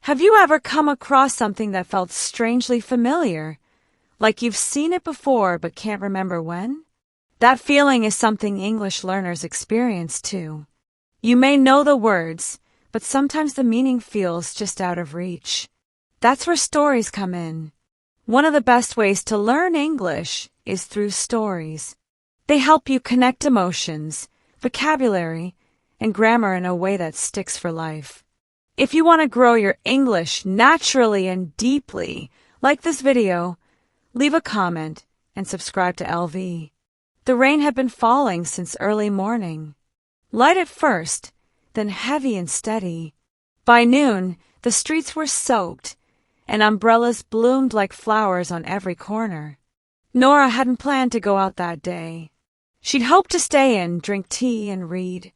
Have you ever come across something that felt strangely familiar, like you've seen it before but can't remember when? That feeling is something English learners experience too. You may know the words, but sometimes the meaning feels just out of reach. That's where stories come in. One of the best ways to learn English is through stories. They help you connect emotions, vocabulary, and grammar in a way that sticks for life. If you want to grow your English naturally and deeply, like this video, leave a comment and subscribe to LV. The rain had been falling since early morning. Light at first, then heavy and steady. By noon, the streets were soaked, and umbrellas bloomed like flowers on every corner. Nora hadn't planned to go out that day. She'd hoped to stay in, drink tea, and read.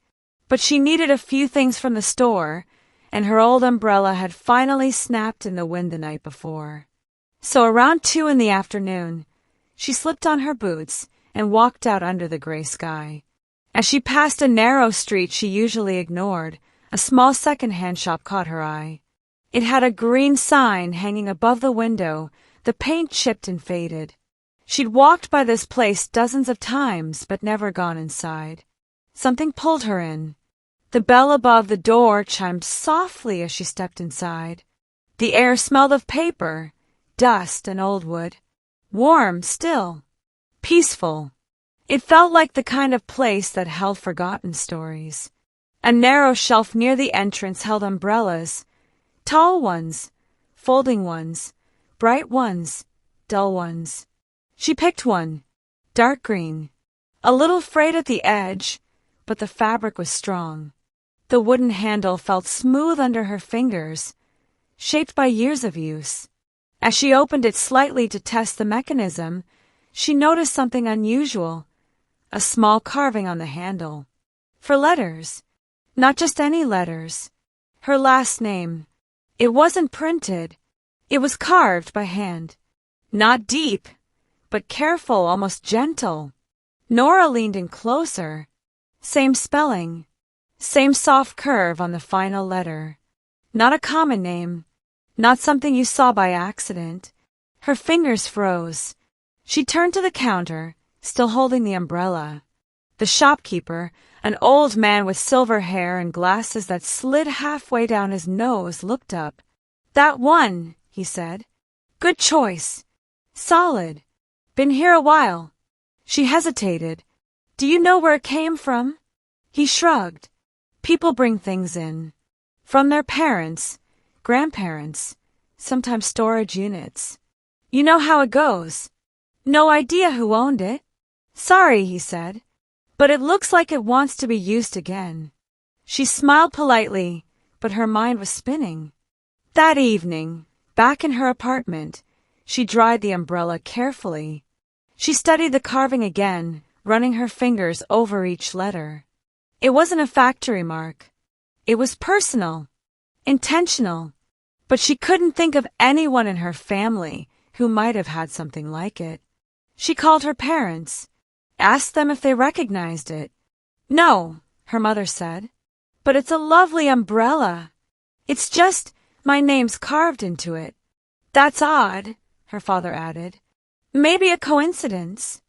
But she needed a few things from the store, and her old umbrella had finally snapped in the wind the night before. So around 2 in the afternoon, she slipped on her boots and walked out under the gray sky. As she passed a narrow street she usually ignored, a small second-hand shop caught her eye. It had a green sign hanging above the window, the paint chipped and faded. She'd walked by this place dozens of times but never gone inside. Something pulled her in. The bell above the door chimed softly as she stepped inside. The air smelled of paper, dust, and old wood. Warm still. Peaceful. It felt like the kind of place that held forgotten stories. A narrow shelf near the entrance held umbrellas. Tall ones, folding ones, bright ones, dull ones. She picked one, dark green, a little frayed at the edge, but the fabric was strong. The wooden handle felt smooth under her fingers, shaped by years of use. As she opened it slightly to test the mechanism, she noticed something unusual, a small carving on the handle. For letters, not just any letters. Her last name. It wasn't printed. It was carved by hand. Not deep, but careful, almost gentle. Nora leaned in closer. Same spelling. Same soft curve on the final letter. Not a common name. Not something you saw by accident. Her fingers froze. She turned to the counter, still holding the umbrella. The shopkeeper, an old man with silver hair and glasses that slid halfway down his nose, looked up. "That one," he said. "Good choice. Solid. Been here a while." She hesitated. "Do you know where it came from?" He shrugged. People bring things in. From their parents, grandparents, sometimes storage units. You know how it goes. No idea who owned it. "Sorry," he said, "but it looks like it wants to be used again." She smiled politely, but her mind was spinning. That evening, back in her apartment, she dried the umbrella carefully. She studied the carving again, running her fingers over each letter. It wasn't a factory mark. It was personal, intentional, but she couldn't think of anyone in her family who might have had something like it. She called her parents, asked them if they recognized it. "No," her mother said, "but it's a lovely umbrella. It's just my name's carved into it." "That's odd," her father added. "Maybe a coincidence."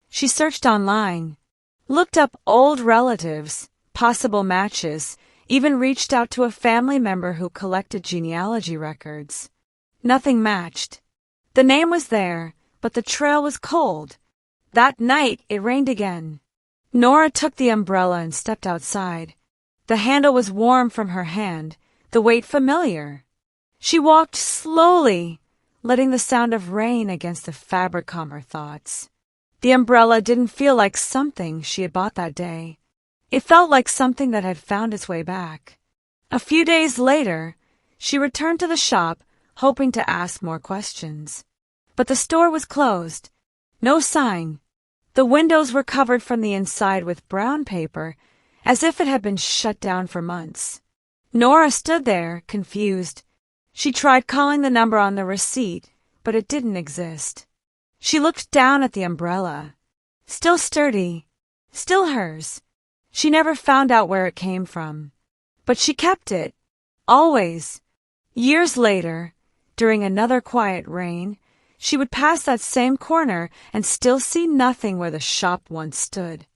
She searched online, looked up old relatives, possible matches, even reached out to a family member who collected genealogy records. Nothing matched. The name was there, but the trail was cold. That night it rained again. Nora took the umbrella and stepped outside. The handle was warm from her hand, the weight familiar. She walked slowly, letting the sound of rain against the fabric calm her thoughts. The umbrella didn't feel like something she had bought that day. It felt like something that had found its way back. A few days later, she returned to the shop, hoping to ask more questions. But the store was closed. No sign. The windows were covered from the inside with brown paper, as if it had been shut down for months. Nora stood there, confused. She tried calling the number on the receipt, but it didn't exist. She looked down at the umbrella. Still sturdy. Still hers. She never found out where it came from. But she kept it. Always. Years later, during another quiet rain, she would pass that same corner and still see nothing where the shop once stood.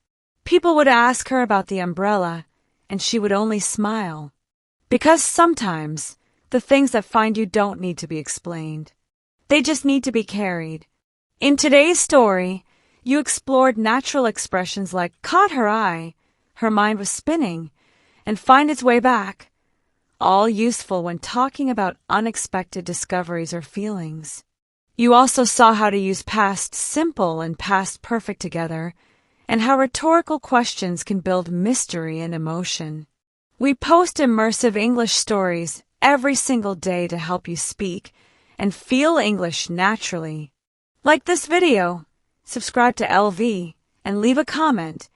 People would ask her about the umbrella, and she would only smile. Because sometimes the things that find you don't need to be explained. They just need to be carried. In today's story, you explored natural expressions like caught her eye, her mind was spinning, and find its way back, all useful when talking about unexpected discoveries or feelings. You also saw how to use past simple and past perfect together, and how rhetorical questions can build mystery and emotion. We post immersive English stories every single day to help you speak and feel English naturally. Like this video, subscribe to LV, and leave a comment.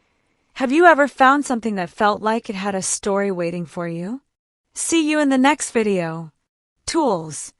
Have you ever found something that felt like it had a story waiting for you? See you in the next video. Tools.